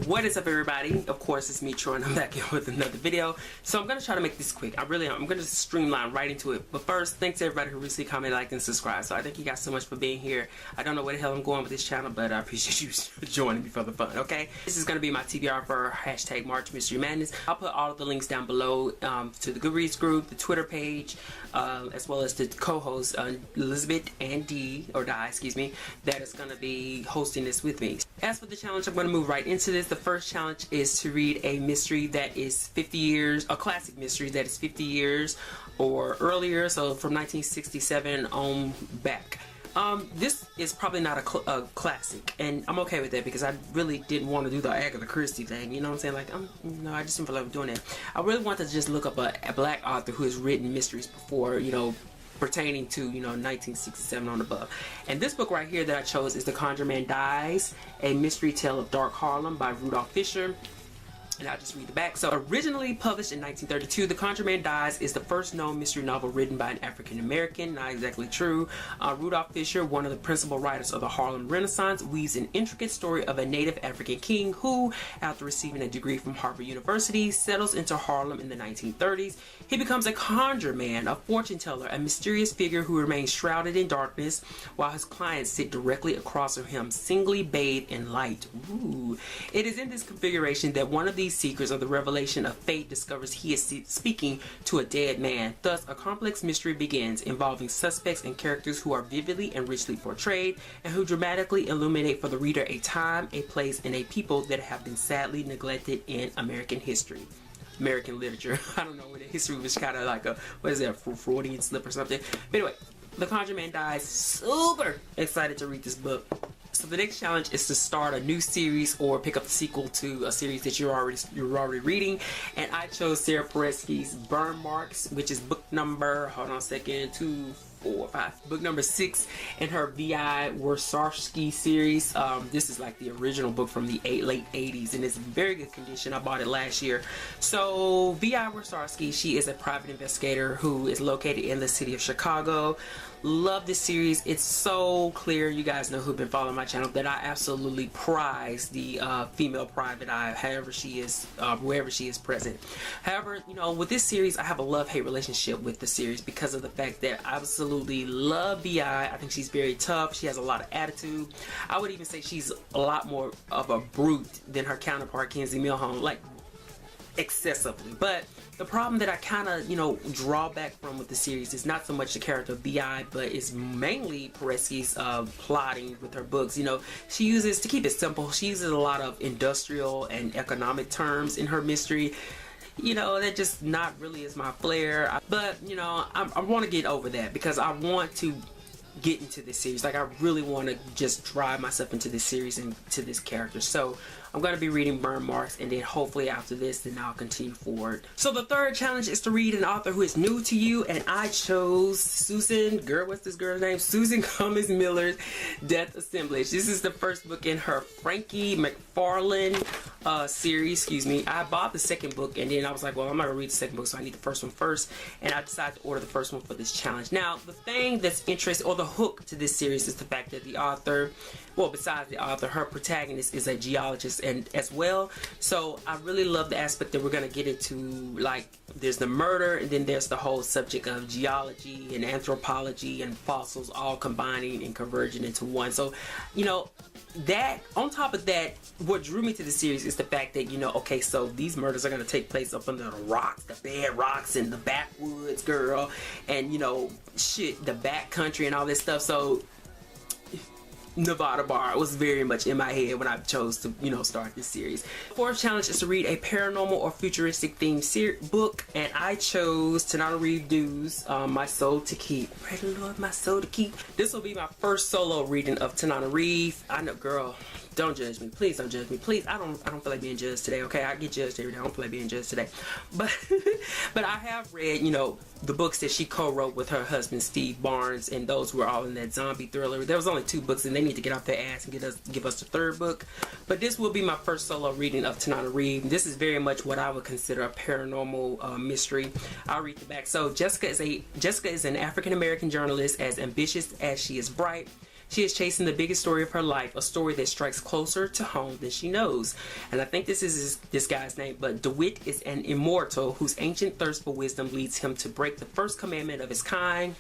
What is up, everybody? Of course, it's me, Troy, and I'm back here with another video. So I'm going to try to make this quick. I'm going to streamline right into it. But first, thanks to everybody who recently commented, liked, and subscribed. So I thank you guys so much for being here. I don't know where the hell I'm going with this channel, but I appreciate you joining me for the fun, okay? This is going to be my TBR for hashtag March Mystery Madness. I'll put all of the links down below to the Goodreads group, the Twitter page, as well as the co-hosts, Elizabeth and Di, excuse me, that is going to be hosting this with me. As for the challenge, I'm going to move right into this. The first challenge is to read a mystery that is 50 years, a classic mystery that is 50 years or earlier, so from 1967 on back. This is probably not a classic, and I'm okay with that because I really didn't want to do the Agatha Christie thing, you know what I'm saying? Like, no, I just didn't feel like doing that. I really want to just look up a black author who has written mysteries before, you know, pertaining to, you know, 1967 on above. And this book right here that I chose is The Conjure Man Dies, A Mystery Tale of Dark Harlem by Rudolph Fisher. And I'll just read the back. So, originally published in 1932, The Conjure Man Dies is the first known mystery novel written by an African American. Not exactly true. Rudolph Fisher, one of the principal writers of the Harlem Renaissance, weaves an intricate story of a native African king who, after receiving a degree from Harvard University, settles into Harlem in the 1930s. He becomes a conjure man, a fortune teller, a mysterious figure who remains shrouded in darkness while his clients sit directly across from him, singly bathed in light. Ooh. It is in this configuration that one of these seekers of the revelation of fate discovers he is speaking to a dead man. Thus, a complex mystery begins involving suspects and characters who are vividly and richly portrayed and who dramatically illuminate for the reader a time, a place, and a people that have been sadly neglected in American history. American literature. I don't know, when the history was kind of like a, what is that, Freudian slip or something. But anyway, The Conjure Man Dies. Super excited to read this book. So the next challenge is to start a new series or pick up the sequel to a series that you're already reading. And I chose Sarah Paretsky's Burn Marks, which is book number, hold on a second, 2, 4, 5, book number 6 in her V.I. Warshawski series. This is like the original book from the late 80s, and it's in very good condition. I bought it last year. So V.I. Warshawski, she is a private investigator who is located in the city of Chicago. Love this series. It's so clear, you guys know who've been following my channel, that I absolutely prize the female private eye, however she is, wherever she is present. However, you know, with this series, I have a love-hate relationship with the series because of the fact that I absolutely love V.I. I think she's very tough. She has a lot of attitude. I would even say she's a lot more of a brute than her counterpart, Kenzie Milhone, like excessively. But the problem that I kind of, you know, draw back from with the series is not so much the character of V.I., but it's mainly Paretsky's plotting with her books. You know, she uses, to keep it simple, she uses a lot of industrial and economic terms in her mystery. You know, that just not really is my flair. But, you know, I want to get over that because I want to get into this series. Like, I really want to just drive myself into this series and to this character. So I'm going to be reading Burn Marks, and then hopefully after this, then I'll continue forward. So the third challenge is to read an author who is new to you, and I chose Susan, what's this girl's name? Susan Cummins Miller's Death Assemblage. This is the first book in her Frankie McFarlane series, excuse me. I bought the second book, and then I was like, well, I'm not going to read the second book, so I need the first one first, and I decided to order the first one for this challenge. Now, the thing that's interesting, or the hook to this series, is the fact that the author, well, besides the author, her protagonist is a geologist and as well. So I really love the aspect that we're going to get into. Like, there's the murder, and then there's the whole subject of geology and anthropology and fossils all combining and converging into one. So, you know, that, on top of that, what drew me to the series is the fact that, you know, okay, so these murders are going to take place up under the rocks, the bed rocks and the backwoods, girl, and, you know, shit, the back country and all this stuff. So Nevada Bar was very much in my head when I chose to, you know, start this series. Fourth challenge is to read a paranormal or futuristic themed book, and I chose Tanana Reeves' My Soul to Keep. Pray the Lord, my soul to keep. This will be my first solo reading of Tanana Reeves. I know, girl, don't judge me. Please don't judge me. Please, I don't feel like being judged today, okay? I get judged every day. I don't feel like being judged today. But but I have read, you know, the books that she co-wrote with her husband Steve Barnes, and those were all in that zombie thriller. There was only 2 books, and they need to get off their ass and give us the 3rd book. But this will be my first solo reading of Tanana Reeves. This is very much what I would consider a paranormal mystery. I'll read the back. So Jessica is an African American journalist, as ambitious as she is bright. She is chasing the biggest story of her life, a story that strikes closer to home than she knows. And I think this is this guy's name, but DeWitt is an immortal whose ancient thirst for wisdom leads him to break the first commandment of his kind,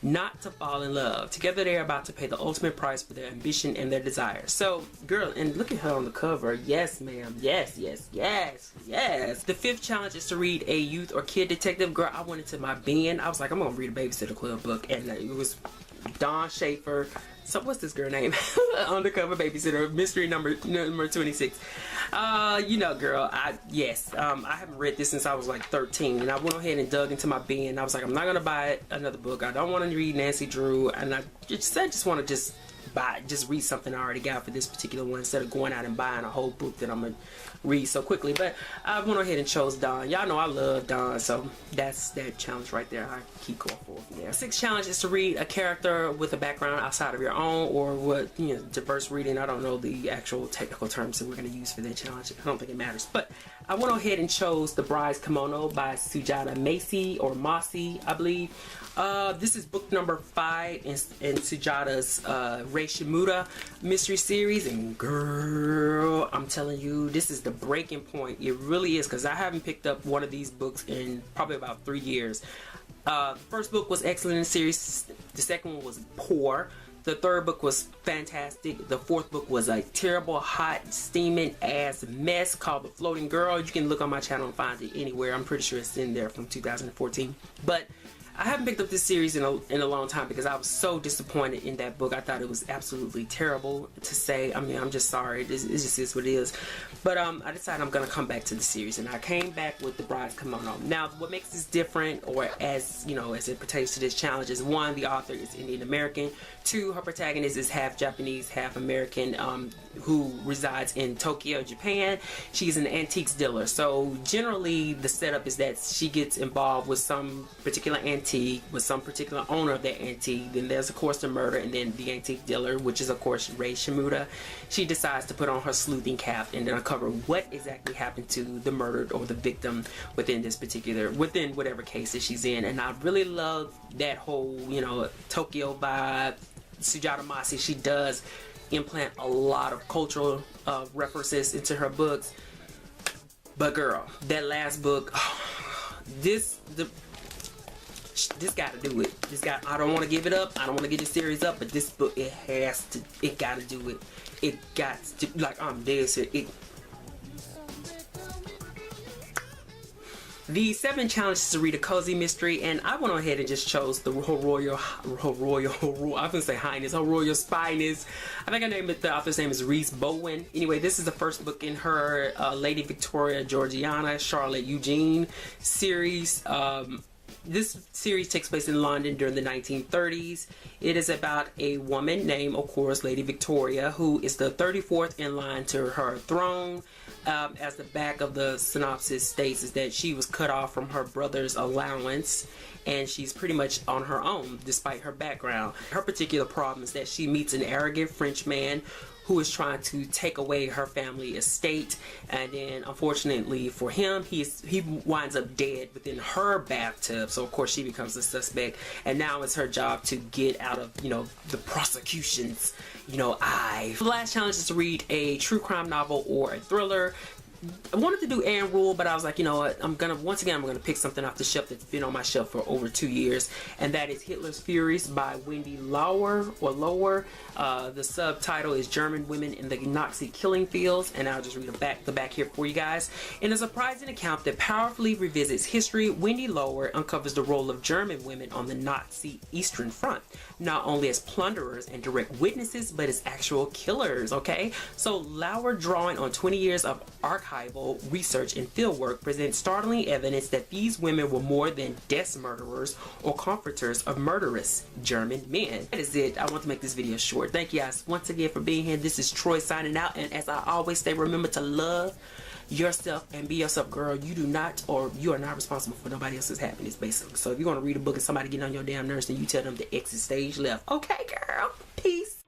not to fall in love. Together they are about to pay the ultimate price for their ambition and their desire. So, girl, and look at her on the cover. Yes, ma'am. Yes, yes, yes, yes. The fifth challenge is to read a youth or kid detective. Girl, I went into my bin. I was like, I'm gonna read a Babysitter Club book, and it was Dawn Schaefer. So what's this girl name? Undercover Babysitter, mystery number 26. You know, girl, I haven't read this since I was like 13, and I went ahead and dug into my bin. I was like, I'm not gonna buy another book. I don't want to read Nancy Drew, and I just want to just read something I already got for this particular one instead of going out and buying a whole book that I'm gonna read so quickly. But I went ahead and chose Dawn. Y'all know I love Dawn, so that's that challenge right there. I keep going forward from there. Sixth challenge is to read a character with a background outside of your own, or what, you know, diverse reading. I don't know the actual technical terms that we're going to use for that challenge. I don't think it matters. But I went ahead and chose The Bride Kimono by Sujata Macy, or Mossy, I believe. This is book number 5 in Sujata's Rei Shimura mystery series, and girl, I'm telling you, this is the breaking point. It really is, because I haven't picked up one of these books in probably about 3 years. The first book was excellent in the series. The second one was poor. The third book was fantastic. The fourth book was a terrible, hot, steaming ass mess called The Floating Girl. You can look on my channel and find it anywhere. I'm pretty sure it's in there from 2014. But I haven't picked up this series in a long time because I was so disappointed in that book. I thought it was absolutely terrible to say. I mean, I'm just sorry. It just is what it is. But I decided I'm going to come back to the series, and I came back with The Bride Kimono. Now, what makes this different, or as you know, as it pertains to this challenge, is 1, the author is Indian American. 2, her protagonist is half Japanese, half American, who resides in Tokyo, Japan. She's an antiques dealer. So generally, the setup is that she gets involved with some particular antique, with some particular owner of that antique. Then there's of course the murder, and then the antique dealer, which is of course Rei Shimura. She decides to put on her sleuthing cap and then uncover what exactly happened to the murdered or the victim within whatever case that she's in. And I really love that whole, you know, Tokyo vibe. Sujata Macy, she does implant a lot of cultural references into her books. But girl, that last book, this gotta do it. I don't want to give it up. I don't want to get the series up, but this book, it gotta do it. It got to, like, I'm dead serious. The 7th challenge is to read a cozy mystery, and I went ahead and just chose the Her Royal Spyness. I think the author's name is Reese Bowen. Anyway, this is the first book in her Lady Victoria Georgiana Charlotte Eugene series. This series takes place in London during the 1930s. It is about a woman named, of course, Lady Victoria, who is the 34th in line to her throne. As the back of the synopsis states, is that she was cut off from her brother's allowance, and she's pretty much on her own despite her background. Her particular problem is that she meets an arrogant French man who is trying to take away her family estate, and then unfortunately for him, he winds up dead within her bathtub. So of course she becomes a suspect, and now it's her job to get out of, you know, the prosecution's, you know, eye. The last challenge is to read a true crime novel or a thriller. I wanted to do Anne Rule, but I was like, you know what, I'm gonna pick something off the shelf that's been on my shelf for over 2 years, and that is Hitless Furious by Wendy Lower. The subtitle is German Women in the Nazi Killing Fields, and I'll just read the back here for you guys. In a surprising account that powerfully revisits history, Wendy Lower uncovers the role of German women on the Nazi Eastern Front, not only as plunderers and direct witnesses, but as actual killers. Okay, so Lower, drawing on 20 years of archival research and fieldwork, presents startling evidence that these women were more than death murderers or comforters of murderous German men. That is it. I want to make this video short. Thank you guys once again for being here. This is Troi signing out, and as I always say, remember to love yourself and be yourself, girl. You are not responsible for nobody else's happiness, basically. So if you're going to read a book and somebody getting on your damn nerves, then you tell them to exit stage left. Okay, girl. Peace.